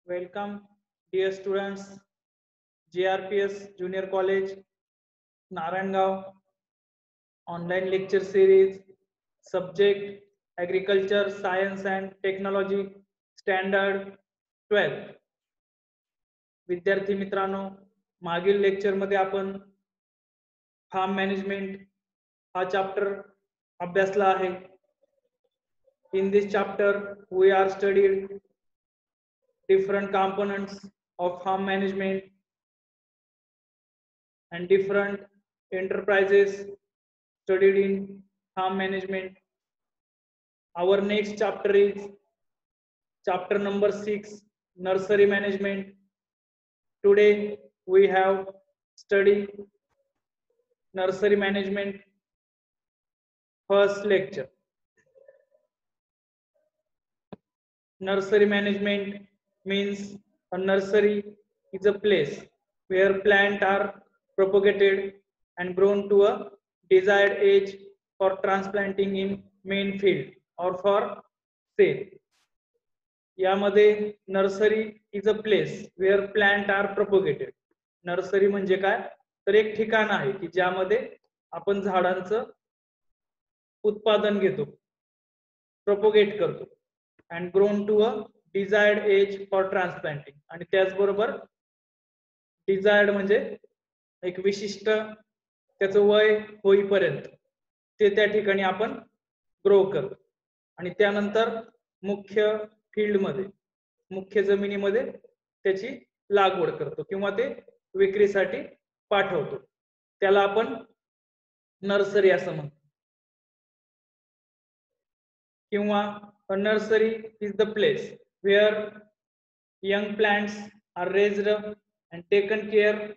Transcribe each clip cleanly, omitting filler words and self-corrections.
Welcome, dear students, JRPS Junior College, Narangao, online lecture series, subject Agriculture, Science and Technology, Standard 12. विद्यार्थी मित्रांनो, मागील लेक्चरमध्ये आपण form management हा चॅप्टर अभ्यासला आहे. In this chapter, we are studied different components of farm management and different enterprises studied in farm management. Our next chapter is chapter number 6, nursery management. Today we have studied nursery management first lecture. Nursery management means a nursery is a place where plants are propagated and grown to a desired age for transplanting in main field or for sale. यामध्ये nursery is a place where plant are propagated. Nursery म्हणजे काय, तर एक ठिकाण आहे की ज्यामध्ये आपण झाडांचं उत्पादन घेतो, प्रोपोगेट करतो and grown to a desired age for transplanting. आणि त्याचबरोबर डिझायर्ड म्हणजे एक विशिष्ट त्याचं वय होईपर्यंत ते त्या ठिकाणी आपण ग्रो करतो आणि त्यानंतर मुख्य फील्डमध्ये, मुख्य जमिनीमध्ये त्याची लागवड करतो किंवा ते विक्रीसाठी पाठवतो. त्याला आपण नर्सरी असं म्हणतो. किंवा a nursery is the place where young plants are raised and taken care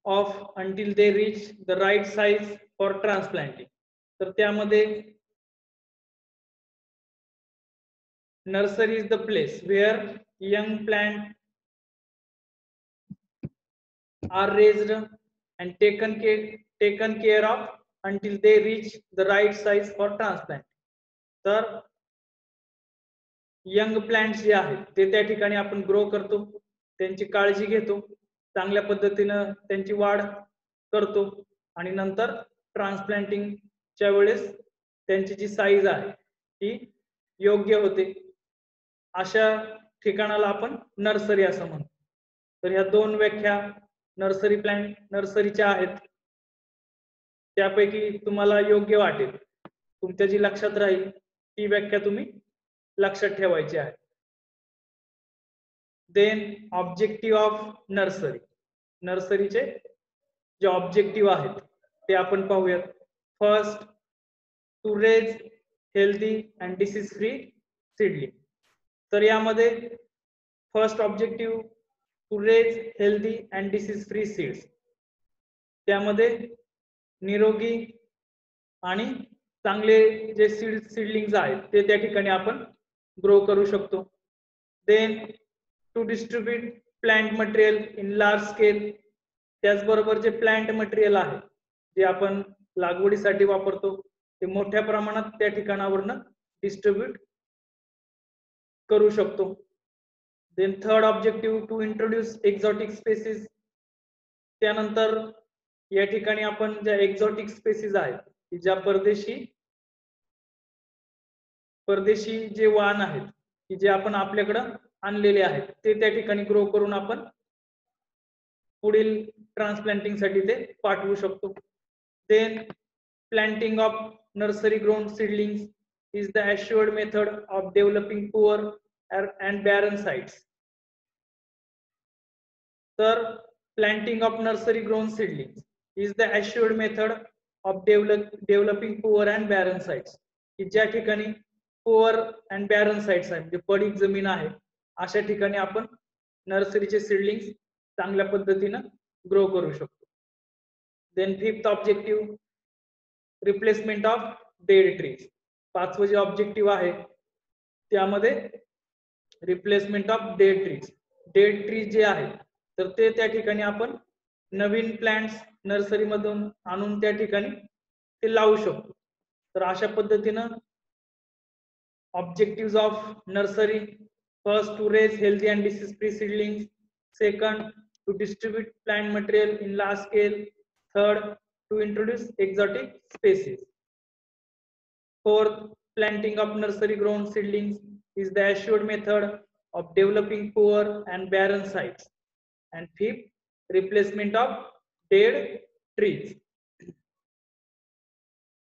of until they reach the right size for transplanting. तर त्यामध्ये nursery is the place where young plants are raised and taken care of until they reach the right size for transplant. तर young plants जे आहेत ते त्या ठिकाणी आपण grow करतो, त्यांची काळजी घेतो, चांगल्या पद्धतीनं त्यांची वाढ करतो आणि नंतर ट्रान्सप्लांटिंगच्या वेळेस त्यांची जी साईज आहे ती योग्य होते. अशा ठिकाणाला आपण नर्सरी असं म्हणतो. तर ह्या दोन व्याख्या नर्सरी प्लांट नर्सरीच्या आहेत. त्यापैकी तुम्हाला योग्य वाटेल, तुमच्या जी लक्षात राहील ती व्याख्या तुम्ही लक्षात ठेवायची आहे. Then objective of nursery. नर्सरीचे जे ऑब्जेक्टिव्ह आहेत ते आपण पाहूयात. First, to raise healthy and disease free seedling. तर यामध्ये first objective to raise healthy and disease free seeds. त्यामध्ये निरोगी आणि चांगले जे सीडलिंग्स आहेत ते त्या ठिकाणी आपण ग्रो करू शकतो. Then to distribute plant material in large scale. त्याचबरोबर जे प्लांट मटेरियल आहे जे आपण लागवडीसाठी वापरतो ते मोठ्या प्रमाणात त्या ठिकाणावरनं डिस्ट्रीब्यूट करू शकतो. Then third objective to introduce exotic species. त्यानंतर या ठिकाणी आपण ज्या एक्झॉटिक स्पेसिस आहेत की ज्या परदेशी जे वाण आहेत की जे आपण आपल्याकडं आणलेले आहेत ते त्या ठिकाणी ग्रो करून आपण पुढील ट्रान्सप्लांटिंग साठी ते पाठवू शकतो. Then planting of nursery grown seedlings is the assured method of developing poor and barren sites. तर planting of nursery grown seedlings is the assured method of developing poor and barren sites. की ज्या ठिकाणी poor and barren sites आहे म्हणजे पडीक जमीन आहे अशा ठिकाणी आपण नर्सरीचे सीडलिंग्स चांगल्या पद्धतीनं ग्रो करू शकतो. Then fifth objective replacement of dead trees. पाचवं जे ऑब्जेक्टिव्ह आहे त्यामध्ये replacement of dead trees. Dead trees जे आहे तर ते त्या ठिकाणी आपण नवीन प्लांट्स नर्सरीमधून आणून त्या ठिकाणी ते लावू शकतो. तर अशा पद्धतीनं objective of nursery First, to raise healthy and disease-free seedlings. Second, to distribute plant material in large scale. Third, to introduce exotic species. Fourth, planting of nursery-grown seedlings is the assured method of developing poor and barren sites. And fifth, replacement of dead trees.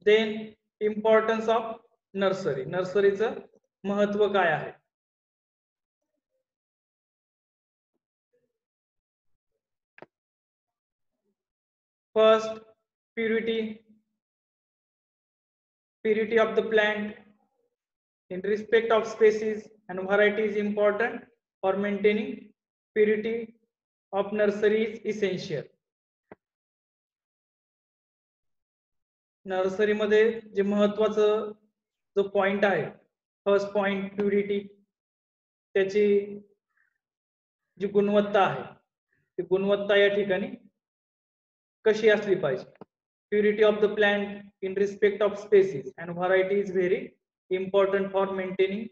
Then, importance of nursery. नर्सरीचं महत्व काय आहे? First, purity of the plant in respect of species and variety is important for maintaining purity of nursery is essential. Nursery मध्ये जे महत्वाचं जो point आहे, first point purity, त्याची जी गुणवत्ता आहे ती गुणवत्ता या ठिकाणी कशी असली पाहिजे. Purity of the plant in respect of species and variety is very important for maintaining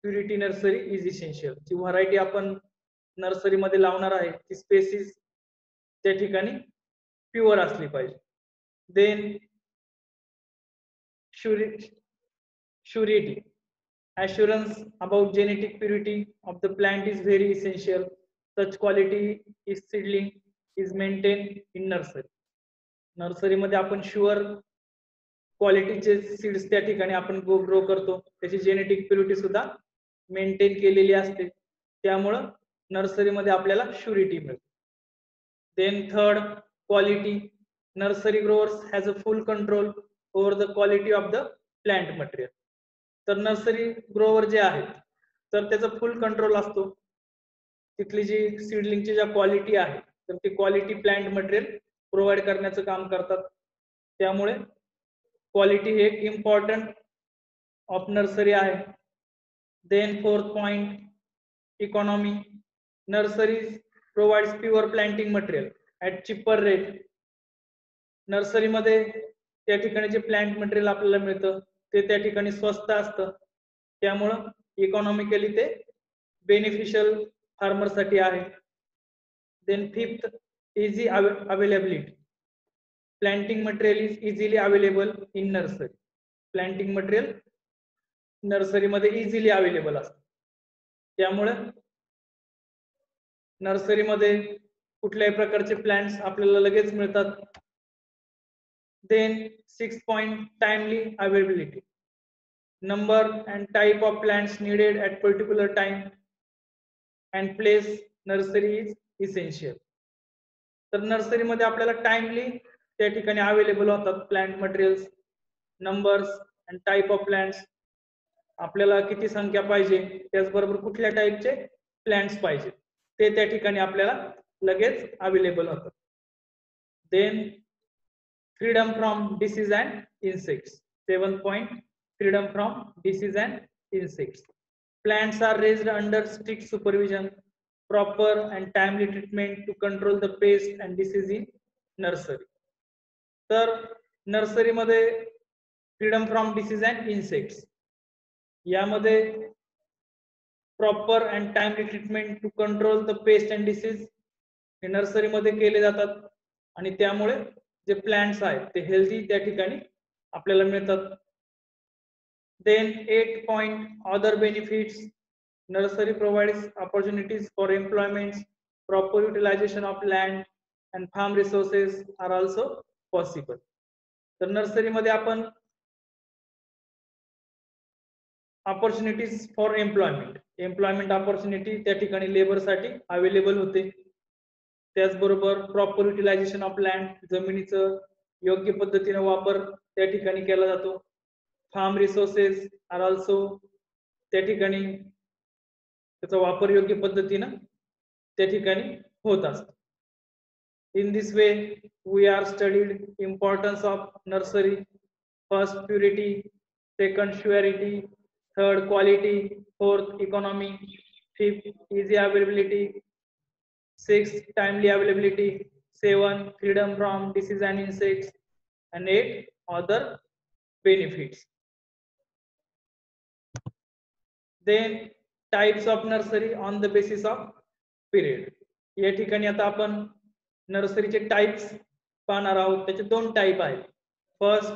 purity nursery is essential. जी व्हरायटी आपण नर्सरी मध्ये लावणार आहे ती स्पेसिस त्या ठिकाणी प्युअर असली पाहिजे. Then surety, assurance about genetic purity of the plant is very essential. Such quality is seedling is maintained in nursery. Nursery मध्ये आपण शुअर क्वालिटीचे सीड्स त्या ठिकाणी आपण ग्रो करतो, त्याची जेनेटिक प्युरिटी सुद्धा मेंटेन केलेली असते, त्यामुळं नर्सरीमध्ये आपल्याला श्युरिटी मिळते. Then third, quality. Nursery growers has a full control over the quality of the plant material. तर नर्सरी ग्रोवर जे आहेत तर त्याचा फुल कंट्रोल असतो, तिथली जी सीडलिंगची ज्या क्वालिटी आहे तर ती क्वालिटी प्लांट मटेरियल प्रोव्हाइड करण्याचं काम करतात. त्यामुळे क्वालिटी हे एक इम्पॉर्टंट ऑफ नर्सरी आहे. Then fourth point, economy. Nurseries provides pure planting material at cheaper rate. नर्सरीमध्ये त्या ठिकाणी जे प्लांट मटेरियल आपल्याला मिळतं ते त्या ठिकाणी स्वस्त असतं, त्यामुळं इकॉनॉमिकली ते बेनिफिशियल फार्मरसाठी आहे. Then fifth, easy availability. Planting material is easily available in nursery. Planting material नर्सरीमध्ये इझिली अवेलेबल असतं, त्यामुळे नर्सरीमध्ये कुठल्याही प्रकारचे प्लांट्स आपल्याला लगेच मिळतात. Then 6 point, timely availability. Number and type of plants needed at particular time and place nursery is essential. तर नर्सरी मध्ये आपल्याला टाइमली त्या ठिकाणी अवेलेबल होतात plant materials, numbers and type of plants. आपल्याला किती संख्या पाहिजे, त्याचबरोबर कुठल्या टाइपचे प्लांट्स पाहिजे ते त्या ठिकाणी आपल्याला लगेच अवेलेबल होतात. Then freedom from disease and insects. 7 point, freedom from disease and insects. Plants are raised under strict supervision, proper and timely treatment to control the pest and disease in nursery. तर nursery मध्ये freedom from disease and insects यामध्ये proper and timely treatment to control the pest and disease हे nursery मध्ये केले जातात आणि त्यामुळे जे प्लांट्स आहेत ते हेल्दी त्या ठिकाणी आपल्याला मिळतात. Then 8 point, other benefits. Nursery provides opportunities for employment, proper utilization of land and farm resources are also possible. तर नर्सरी मध्ये आपण opportunities for employment opportunity त्या ठिकाणी लेबर साठी अवेलेबल होते. त्याचबरोबर प्रॉपर युटिलायझेशन ऑफ लँड, जमिनीचं योग्य पद्धतीने वापर त्या ठिकाणी केला जातो. फार्म रिसोर्सेस आर ऑल्सो त्या ठिकाणी त्याचा वापर योग्य पद्धतीने त्या ठिकाणी होत असतो. In this way we are studied importance of nursery. First, purity. Second, surety. Third, quality. Fourth, economy. Fifth, easy availability. 6, timely availability. 7, freedom from disease and insects. And 8, other benefits. Then types of nursery on the basis off period. या ठिकाणी आता आपण नर्सरीचे types पाहणार आहोत. त्याचे दोन type आहेत. First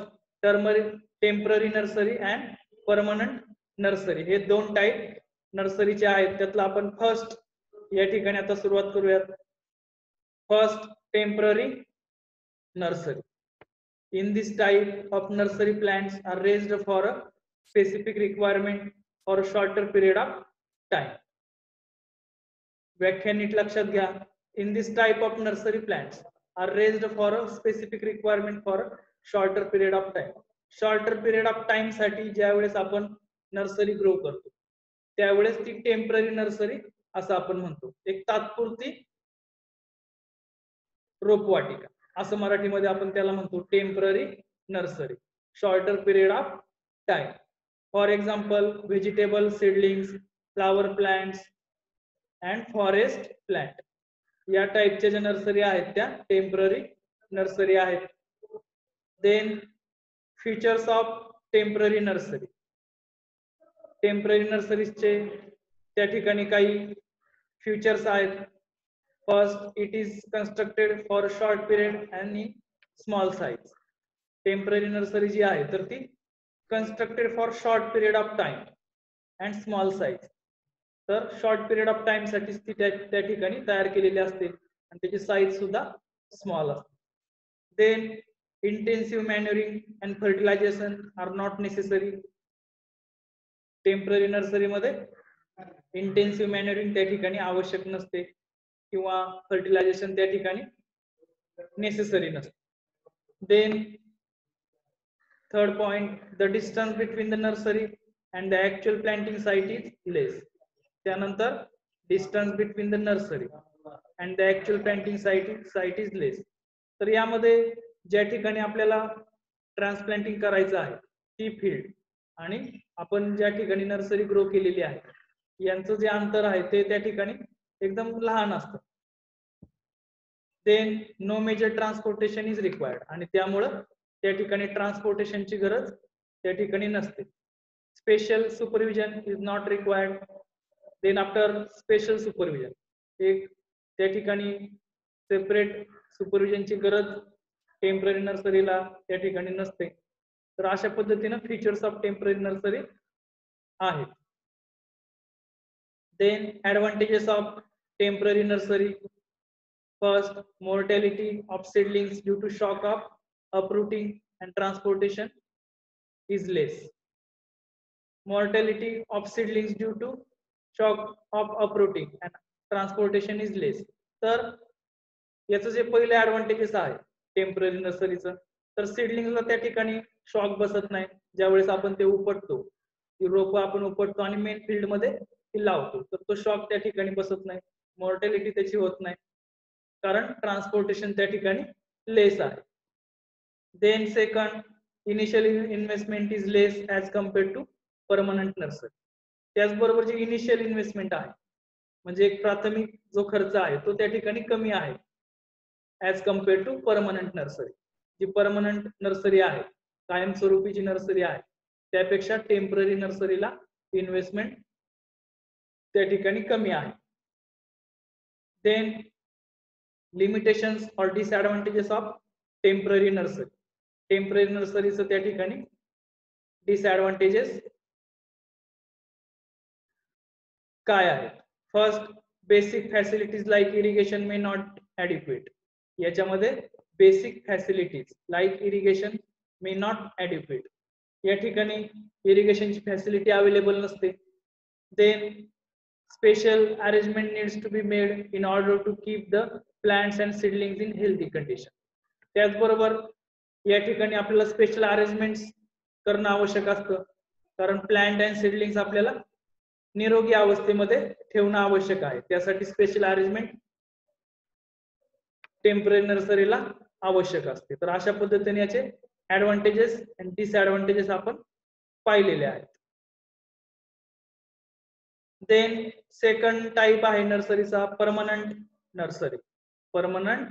temporary nursery and permanent nursery. हे दोन टाइप नर्सरीचे आहेत. त्यातला आपण फर्स्ट या ठिकाणी आता सुरुवात करूयात. First, temporary nursery. In this type of nursery, plants are raised for a specific requirement or a shorter period of time. व्याख्या नीट लक्षात घ्या. In this type of nursery, plants are raised for a specific requirement for a shorter period of time. Shorter period of time साठी ज्या वेळेस आपण nursery grow करतो त्यावेळेस ती टेम्पररी नर्सरी असं आपण म्हणतो. एक तात्पुरती रोपवाटिका असं मराठीमध्ये आपण त्याला म्हणतो temporary nursery. Shorter period of time. For example vegetable seedlings, flower plants and forest plant या टाईपच्या ज्या नर्सरी आहेत त्या टेम्पररी नर्सरी आहेत. Then features of temporary nursery. Temporary नर्सरीचे त्या ठिकाणी काही फीचर्स आहेत. First, it is constructed for a short period and in small size. Temporary nursery जी आहे तर ती constructed for short period of time and small size. तर short period of time साठी ती त्या ठिकाणी तयार केलेली असते आणि त्याची साईज सुद्धा स्मॉल असते. Then intensive manuring and fertilization are not necessary. Temporary nursery मध्ये इंटेन्सिव्ह मॅन्युरिंग त्या ठिकाणी आवश्यक नसते किंवा फर्टिलायझेशन त्या ठिकाणी नेसेसरी नसते. Then third point, the distance between the nursery and the actual planting site is less. त्यानंतर distance between the nursery and the actual planting site is less. तर यामध्ये ज्या ठिकाणी आपल्याला ट्रान्सप्लांटिंग करायचं आहे ती फील्ड आणि आपण ज्या ठिकाणी नर्सरी ग्रो केलेली आहे यांचं जे अंतर आहे ते त्या ठिकाणी एकदम लहान असतं. Then no major transportation is required आणि त्यामुळं त्या ठिकाणी ट्रान्सपोर्टेशनची गरज त्या ठिकाणी नसते. Special supervision is not required. Then after special supervision एक त्या ठिकाणी सेपरेट सुपरविजनची गरज टेम्पररी नर्सरीला त्या ठिकाणी नसते. तर अशा पद्धतीनं फीचर्स ऑफ टेम्पररी नर्सरी आहेत. Then advantages of temporary nursery. First, mortality of seedlings due to shock of uprooting and transportation is less. Mortality of seedlings due to shock of uprooting and transportation is less. तर याचं जे पहिले advantages आहे temporary नर्सरीचं, तर सीडलिंगला त्या ठिकाणी shock बसत नाही. ज्यावेळेस आपण ते उपटतो, ती रोपं आपण उपटतो आणि मेन फील्ड मध्ये लावतो तर तो शॉक त्या ठिकाणी बसत नाही. मॉर्टॅलिटी त्याची होत नाही कारण ट्रान्सपोर्टेशन त्या ठिकाणी लेस आहे. Then second, initial investment is less as compared to permanent nursery. त्याचबरोबर जी इनिशियल इन्व्हेस्टमेंट आहे म्हणजे एक प्राथमिक जो खर्च आहे तो त्या ठिकाणी कमी आहे as compared to permanent nursery. जी परमनंट नर्सरी आहे, कायमस्वरूपीची नर्सरी आहे, त्यापेक्षा टेम्पररी नर्सरीला इन्व्हेस्टमेंट त्या ठिकाणी कमी आहे. देन लिमिटेशन्स और disadvantages of temporary nursery. Temporary नर्सरीचं त्या ठिकाणी डिसएडव्हान्टेजेस काय आहेत? First, basic facilities like irrigation may not adequate. याच्यामध्ये basic facilities like irrigation may not adequate. या ठिकाणी इरिगेशनची फॅसिलिटी अवेलेबल नसते. Then special arrangement needs to be made in order to keep the plants and seedlings in healthy condition. त्याचबरोबर या ठिकाणी आपल्याला special arrangements करणं आवश्यक असतं कारण प्लांट अँड सीडलिंग्स आपल्याला निरोगी अवस्थेमध्ये ठेवणं आवश्यक आहे. त्यासाठी स्पेशल अरेंजमेंट टेम्पररी नर्सरीला आवश्यक असते. तर अशा पद्धतीने याचे ऍडव्हान्टेजेस आणि डिसएडव्हान्टेजेस आपण पाहिलेले आहेत. देन सेकंड टाइप आहे नर्सरीचा permanent nursery. Permanent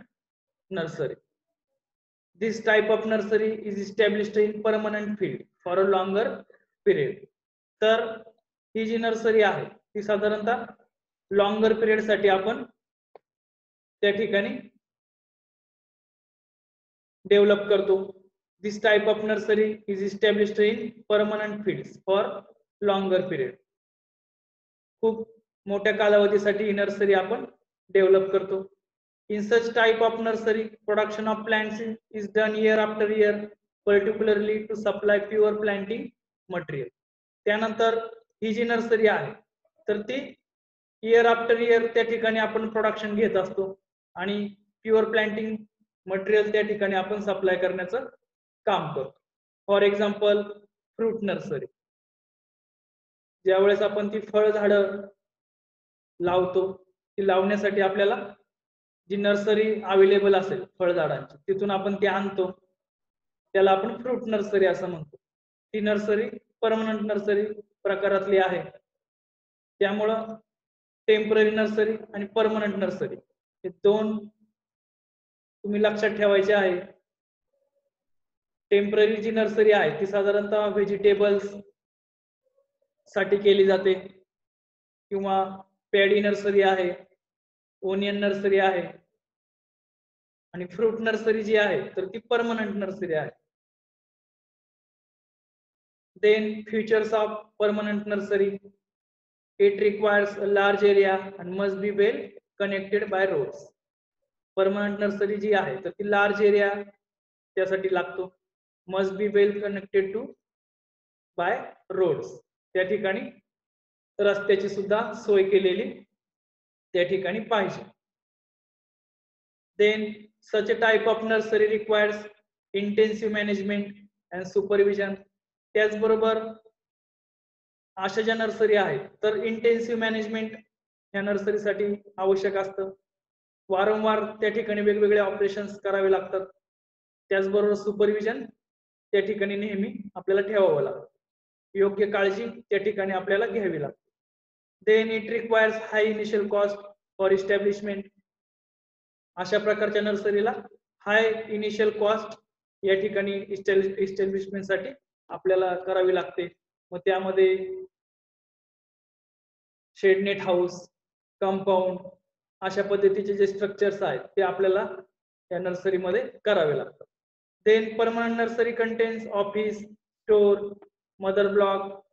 nursery. This type of nursery is established in permanent field for a longer period. तर ही जी नर्सरी आहे ती साधारणतः लॉंगर पिरियड साठी आपण त्या ठिकाणी डेव्हलप करतो. This type of nursery is established in permanent fields for longer period. खूप मोठ्या कालावधीसाठी ही नर्सरी आपण डेव्हलप करतो. In such type of nursery, production of plants is done year after year, particularly to supply pure planting material. त्यानंतर ही जी nursery आहे तर ती इयर आफ्टर इयर त्या ठिकाणी आपण प्रोडक्शन घेत असतो आणि प्युअर प्लांटिंग मटेरियल त्या ठिकाणी आपण सप्लाय करण्याचं काम करतो. फॉर एक्झाम्पल फ्रूट नर्सरी, ज्यावेळेस आपण ती फळ झाडं लावतो, ती लावण्यासाठी आपल्याला जी नर्सरी अवेलेबल असेल फळझाडांची तिथून आपण ती आणतो, त्याला आपण फ्रूट नर्सरी असं म्हणतो. ती नर्सरी परमनंट नर्सरी प्रकारातली आहे. त्यामुळं टेम्पररी नर्सरी आणि परमनंट नर्सरी हे दोन तुम्ही लक्षात ठेवायचे आहे. टेम्पररी जी नर्सरी आहे ती साधारणतः व्हेजिटेबल्स साठी केली जाते किंवा पॅडी नर्सरी आहे, ओनियन नर्सरी आहे, आणि फ्रूट नर्सरी जी आहे तर ती परमनंट नर्सरी आहे. Then features of permanent nursery, it requires a large area and must be well connected by roads. Permanent nursery जी आहे तर ती लार्ज एरिया त्यासाठी लागतो, must be well connected to by roads, त्या ठिकाणी रस्त्याची सुद्धा सोय केलेली त्या ठिकाणी पाहिजे. Then such a type of nursery requires intensive management and supervision. त्याचबरोबर अशा ज्या नर्सरी आहेत तर इंटेन्सिव्ह मॅनेजमेंट या नर्सरीसाठी आवश्यक असतं. वारंवार त्या ठिकाणी वेगवेगळे ऑपरेशन्स करावे लागतात. त्याचबरोबर सुपरविजन त्या ठिकाणी नेहमी आपल्याला ठेवावं लागतं. योग्य काळजी त्या ठिकाणी आपल्याला घ्यावी लागते. Then it requires high initial cost for establishment. अशा प्रकारच्या नर्सरीला हाय इनिशियल कॉस्ट या ठिकाणी इस्टॅब्लिशमेंट साठी आपल्याला करावी लागते. मग त्यामध्ये शेडनेट हाऊस, कंपाऊंड अशा पद्धतीचे जे स्ट्रक्चर्स आहेत ते आपल्याला या नर्सरीमध्ये करावे लागतात. Then permanent nursery contains office, store, mother block,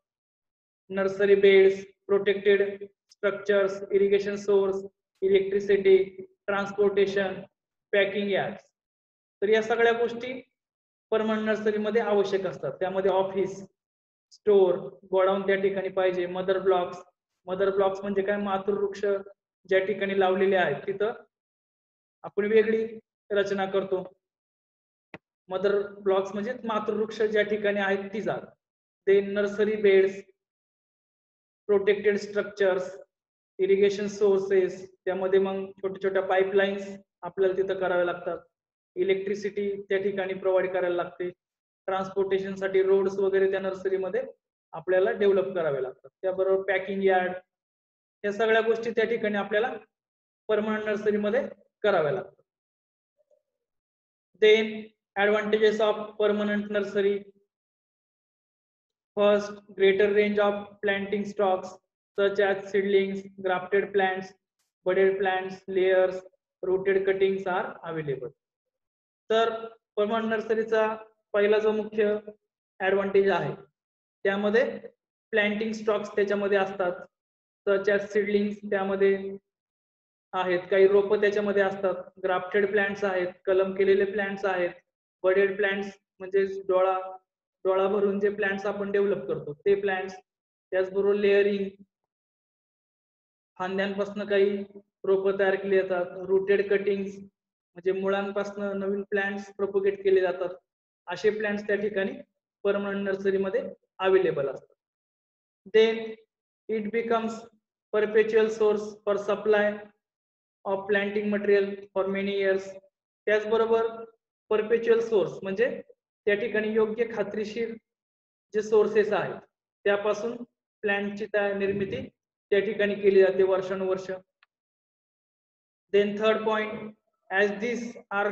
nursery beds, protected structures, irrigation source, electricity, transportation, packing yards. तर या सगळ्या गोष्टी परमनंट नर्सरीमध्ये आवश्यक असतात. त्यामध्ये ऑफिस, स्टोर, गोडाऊन त्या ठिकाणी पाहिजे. मदर ब्लॉक्स म्हणजे काय, मातृवृक्ष ज्या ठिकाणी लावलेले आहेत तिथं आपण वेगळी रचना करतो. मदर ब्लॉक्स म्हणजे मातृवृक्ष ज्या ठिकाणी आहेत ती जागा. Then nursery beds, protected structures, irrigation sources, त्यामध्ये मग छोट्या छोट्या पाईपलाईन्स आपल्याला तिथं कराव्या लागतात. इलेक्ट्रिसिटी त्या ठिकाणी प्रोव्हाइड करायला लागते. ट्रान्सपोर्टेशन साठी रोड्स वगैरे त्या नर्सरीमध्ये आपल्याला डेव्हलप करावे लागतात. त्याबरोबर पॅकिंग यार्ड, या सगळ्या गोष्टी त्या ठिकाणी आपल्याला परमनंट नर्सरीमध्ये कराव्या लागतात. Then advantages of permanent nursery. First, greater range of planting stocks such as seedlings, grafted plants, budded plants, layers, rooted cuttings are available. तर परमनंट नर्सरीचा पहिला जो मुख्य ऍडव्हान्टेज आहे त्यामध्ये प्लांटिंग स्टॉक्स त्याच्यामध्ये असतात. सच ॲज सीडलिंग्स त्यामध्ये आहेत, काही रोपं त्याच्यामध्ये असतात. ग्राफ्टेड प्लांट्स आहेत, कलम केलेले प्लांट्स आहेत. बडेड प्लांट्स म्हणजे डोळा भरून जे प्लांट्स आपण डेव्हलप करतो ते प्लांट्स. त्याचबरोबर लेअरिंग, फांद्यांपासून काही रोपं तयार केली जातात. रूटेड कटिंग्स म्हणजे मुळांपासून नवीन प्लांट्स प्रोपोगेट केले जातात. असे प्लांट्स त्या ठिकाणी परमनंट नर्सरीमध्ये अवेलेबल असतात. Then it becomes perpetual source for supply of planting material for many years. त्याचबरोबर परपेच्युअल सोर्स म्हणजे त्या ठिकाणी योग्य खात्रीशीर जे सोर्सेस आहेत त्यापासून प्लांटची निर्मिती त्या ठिकाणी केली जाते वर्षानुवर्ष. Then third point, as this are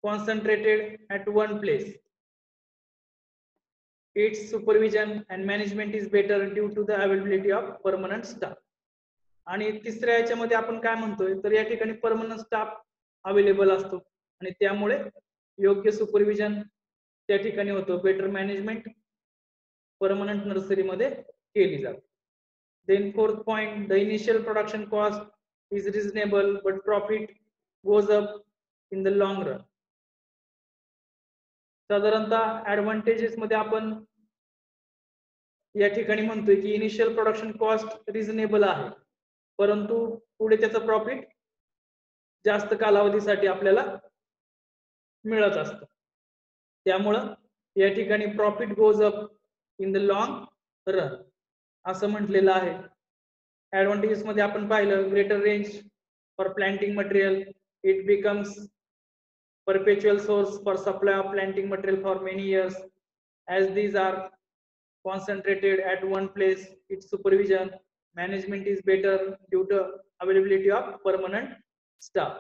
concentrated at one place, its supervision and management is better due to the availability of permanent staff. आणि तिसऱ्या याच्यामध्ये आपण काय म्हणतोय तर या ठिकाणी परमनंट स्टाफ अवेलेबल असतो आणि त्यामुळे योग्य सुपरविजन त्या ठिकाणी होतो, बेटर मॅनेजमेंट परमनंट नर्सरी मध्ये केली जाते. Then fourth point, the initial production cost is reasonable but profit goes up in the long run. साधारणतः ऍडव्हान्टेजेस मध्ये आपण या ठिकाणी म्हणतोय की इनिशियल प्रोडक्शन कॉस्ट रिझनेबल आहे, परंतु पुढे त्याचं प्रॉफिट जास्त कालावधीसाठी आपल्याला मिळत असतं. त्यामुळं या ठिकाणी profit goes up in the long run असं म्हटलेलं आहे. ऍडव्हान्टेजेस मध्ये आपण पाहिलं greater range for planting material, it becomes perpetual source for supply of planting material for many years, as these are concentrated at one place. Its supervision management is better due to availability of permanent staff.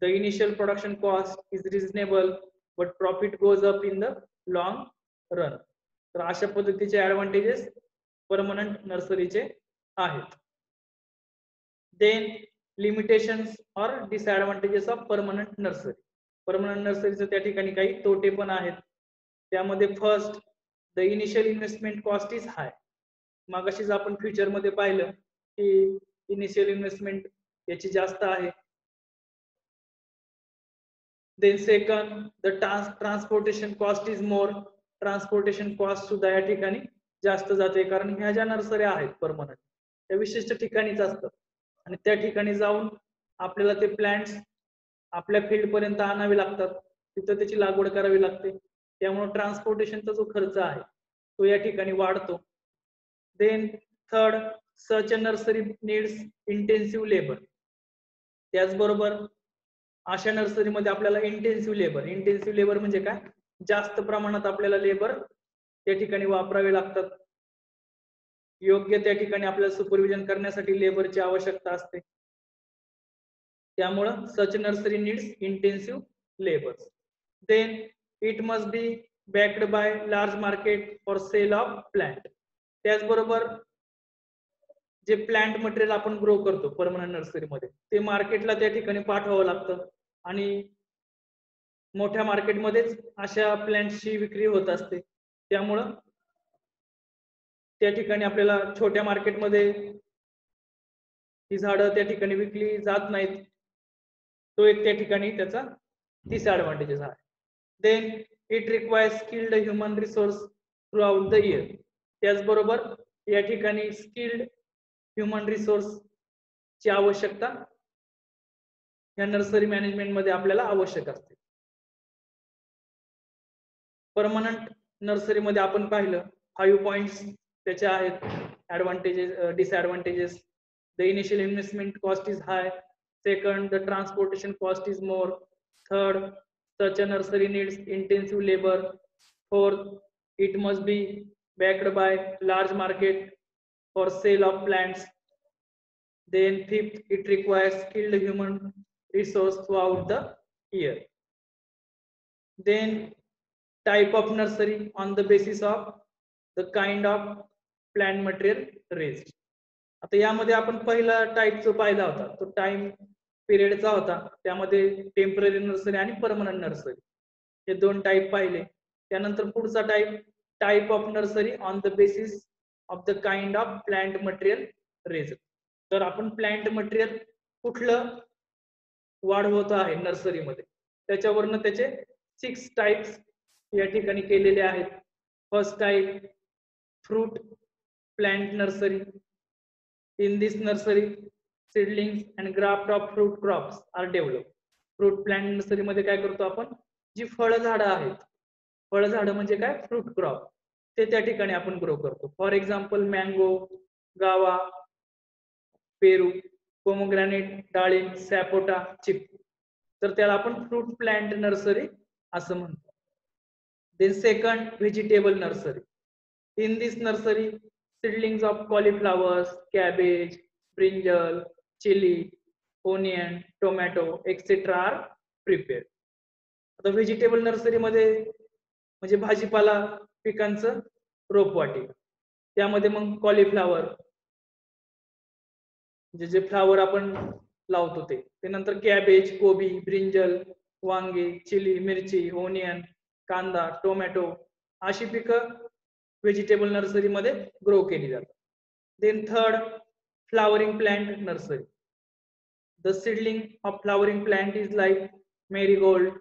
The initial production cost is reasonable but profit goes up in the long run. तर अशा पद्धतीचे advantages permanent नर्सरीचे आहेत. Then limitations or disadvantages of permanent nursery. परमनंट नर्सरीचं त्या ठिकाणी काही तोटे पण आहेत. त्यामध्ये first, the initial investment cost is high. मागाशीच आपण फ्युचर मध्ये पाहिलं की इनिशियल इन्व्हेस्टमेंट याची जास्त आहे. Then second, the transportation cost is more. Transportation cost सुद्धा या ठिकाणी जास्त जाते, कारण ह्या ज्या नर्सऱ्या आहेत परमनंट त्या विशिष्ट ठिकाणीच असतात आणि त्या ठिकाणी जाऊन आपल्याला ते प्लांट्स आपल्या फील्ड पर्यंत आणावे लागतात, तिथं त्याची लागवड करावी लागते. त्यामुळे ट्रान्सपोर्टेशनचा जो खर्च आहे तो या ठिकाणी वाढतो. देन थर्ड, सच अ नर्सरी नीड्स इंटेन्सिव्ह लेबर. त्याचबरोबर अशा नर्सरीमध्ये आपल्याला इंटेन्सिव्ह लेबर म्हणजे काय, जास्त प्रमाणात आपल्याला लेबर त्या ठिकाणी वापरावे लागतात. योग्य त्या ठिकाणी आपल्याला सुपरविजन करण्यासाठी लेबरची आवश्यकता असते. त्यामुळे such nursery needs intensive labour. Then it must be backed by large market for sale of plant. त्याचबरोबर जे प्लांट मटेरियल आपण ग्रो करतो परमनंट नर्सरीमध्ये ते मार्केटला त्या ठिकाणी पाठवावं लागतं आणि मोठ्या मार्केटमध्येच अशा प्लांटची विक्री होत असते. त्यामुळं त्या ठिकाणी आपल्याला छोट्या मार्केटमध्ये ही झाडं त्या ठिकाणी विकली जात नाहीत. तो एक त्या ठिकाणी त्याचा डिसएडव्हान्टेजेस आहे. Then it requires skilled human resource throughout the year. त्याचबरोबर या ठिकाणी स्किल्ड ह्युमन रिसोर्स ची आवश्यकता या नर्सरी मॅनेजमेंट मध्ये आपल्याला आवश्यक असते. परमनंट नर्सरी मध्ये आपण पाहिलं 5 पॉइंट्स त्याचे आहेत advantages disadvantages. The initial investment cost is high. Second, the transportation cost is more. Third, such a nursery needs intensive labor. Fourth, it must be backed by large market for sale of plants. Then fifth, it requires skilled human resource throughout the year. Then type of nursery on the basis of the kind of plant material raised. आता यामध्ये आपण पहिला type जो पाहिला होता तो time पिरियडचा होता. त्यामध्ये टेम्पररी नर्सरी आणि परमनंट नर्सरी हे दोन टाइप पाहिले. त्यानंतर पुढचा type of nursery on the basis of the kind of plant material raise. तर आपण प्लांट मटेरियल कुठलं वाढवत आहे नर्सरीमध्ये त्याच्यावरनं त्याचे 6 टाइप्स या ठिकाणी केलेले आहेत. First type, fruit plant nursery. In this nursery, seedlings and graft of fruit crops are developed. Fruit plant nursery मध्ये काय करतो आपण, जी फळझाडं आहेत, फळझाडं म्हणजे काय, फ्रूट क्रॉप, ते त्या ठिकाणी आपण ग्रो करतो. फॉर एक्झाम्पल मँगो, गावा, पेरू, पोमोग्रॅनेट, डाळिंब, सॅपोटा, चिकू. तर त्याला आपण फ्रूट प्लांट नर्सरी असं म्हणतो. Then second, vegetable nursery. In this nursery seedlings of cauliflowers, cabbage, brinjal, chili, onion, tomato, etc. are prepared. आता व्हेजिटेबल नर्सरी मध्ये म्हणजे भाजीपाला पिकांचं रोपवाटिका. त्यामध्ये मग कॉलीफ्लावर जे फ्लावर आपण लावतो ते नंतर कॅबेज, कोबी, ब्रिंजल, वांगे, चिली, मिरची, ओनियन, कांदा, टोमॅटो अशी पिकं व्हेजिटेबल नर्सरी मध्ये ग्रो केली जातात. Then third, flowering plant nursery. The seedling of flowering plant is like marigold,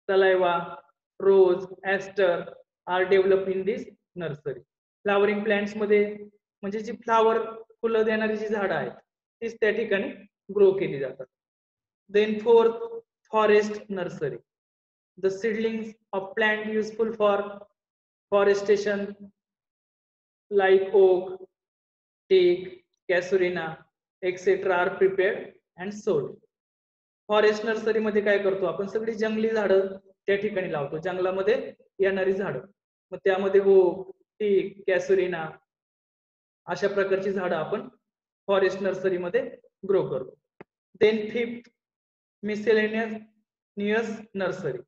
salvia, rose, aster are developed in this nursery. Flowering plants मध्ये म्हणजे जी फ्लावर फुलं देणारी जी झाडं आहेत तीच त्या ठिकाणी ग्रो केली जातात. Then fourth, forest nursery. The seedlings of plant useful for forestation like oak, teak, casuarina, etc. are prepared and sold. Forest nursery मध्ये काय करतो आपण, सगळी जंगली झाडं त्या ठिकाणी लावतो, जंगलामध्ये येणारी झाडं. मग त्यामध्ये ओक, टीक, कॅसुरिना अशा प्रकारची झाडं आपण फॉरेस्ट नर्सरी मध्ये ग्रो करतो. Then fifth, miscellaneous nursery.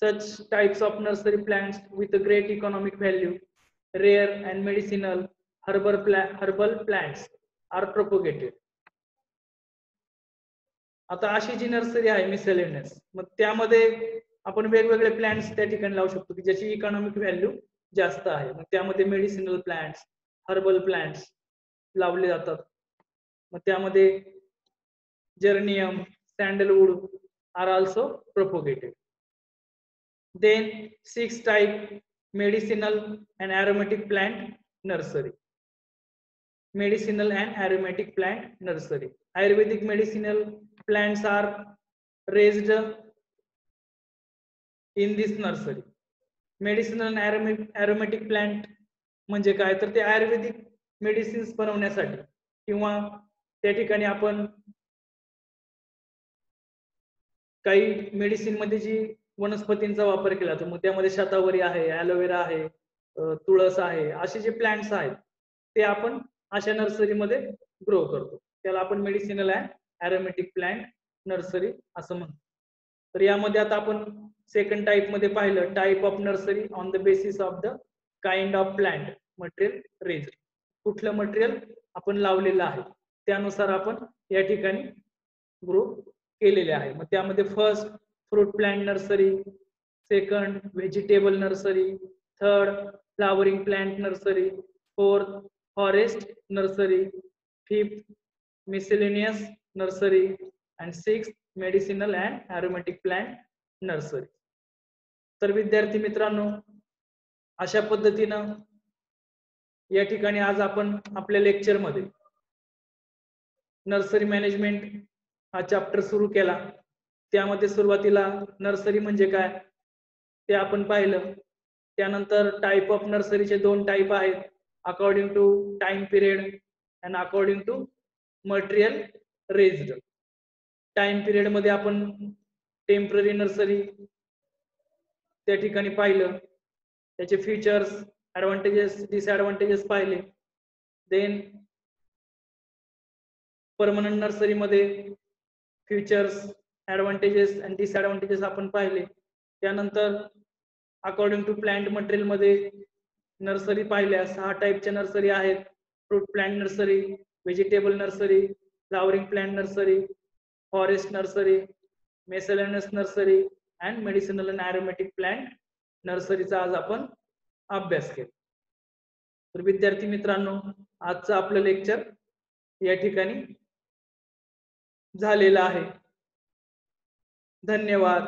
Such types of nursery plants with a great economic value, rare and medicinal herbal plants are propagated. आता अशी जी नर्सरी आहे मिसलेनियस, मग त्यामध्ये आपण वेगवेगळे प्लांट्स त्या ठिकाणी लावू शकतो की ज्याची इकॉनॉमिक व्हॅल्यू जास्त आहे. मग त्यामध्ये मेडिसिनल प्लांट्स, हर्बल प्लांट्स लावले जातात. मग त्यामध्ये geranium, sandalwood are also propagated. Then 6 type medicinal and aromatic plant nursery. Medicinal and aromatic plant nursery. Ayurvedic medicinal plants are raised in this nursery. Medicinal and aromatic plant म्हणजे काय, तर ते आयुर्वेदिक medicines बनवण्यासाठी किंवा त्या ठिकाणी आपण काही मेडिसिन मध्ये जी वनस्पतींचा वापर केला जातो, मग त्यामध्ये शतावरी आहे, ॲलोवेरा आहे, तुळस आहे, असे जे प्लांट्स आहेत ते आपण अशा नर्सरी मध्ये ग्रो करतो. त्याला आपण medicinal and aromatic plant nursery असं म्हणतो. तर यामध्ये आता आपण सेकंड टाइप मध्ये पाहिलं, type of nursery on the basis of the kind of plant material raise. कुठलं मटेरियल आपण लावलेलं आहे त्यानुसार आपण या ठिकाणी ग्रुप केलेले आहे. मग त्यामध्ये first fruit plant nursery, second vegetable nursery, third flowering plant nursery, fourth forest nursery, fifth miscellaneous nursery and sixth medicinal and aromatic plant nursery. तर विद्यार्थी मित्रांनो, अशा पद्धतीनं या ठिकाणी आज आपण आपल्या लेक्चर मध्ये नर्सरी मॅनेजमेंट हा चॅप्टर सुरू केला. त्यामध्ये सुरुवातीला नर्सरी म्हणजे काय ते आपण पाहिलं. त्यानंतर टाइप ऑफ नर्सरीचे 2 टाइप आहेत, according to time period and according to material raised. Time period मध्ये आपण टेम्पररी नर्सरी त्या ठिकाणी पाहिलं, त्याचे फीचर्स, ऍडव्हान्टेजेस, डिसएडव्हान्टेजेस पाहिले. देन परमनंट नर्सरी मध्ये फीचर्स, ऍडव्हान्टेजेस अँड डिसएडव्हान्टेजेस आपण पाहिले. त्यानंतर अकॉर्डिंग टू प्लांट मटेरियल मध्ये नर्सरी पाहिल्या. 6 टाइपच्या नर्सरी आहेत, fruit plant nursery, vegetable nursery, flowering plant nursery, forest nursery, miscellaneous nursery and medicinal and aromatic plant नर्सरीचा आज आपण अभ्यास केला. तर विद्यार्थी मित्रांनो, आजचं आपलं लेक्चर या ठिकाणी झालेलं आहे. धन्यवाद.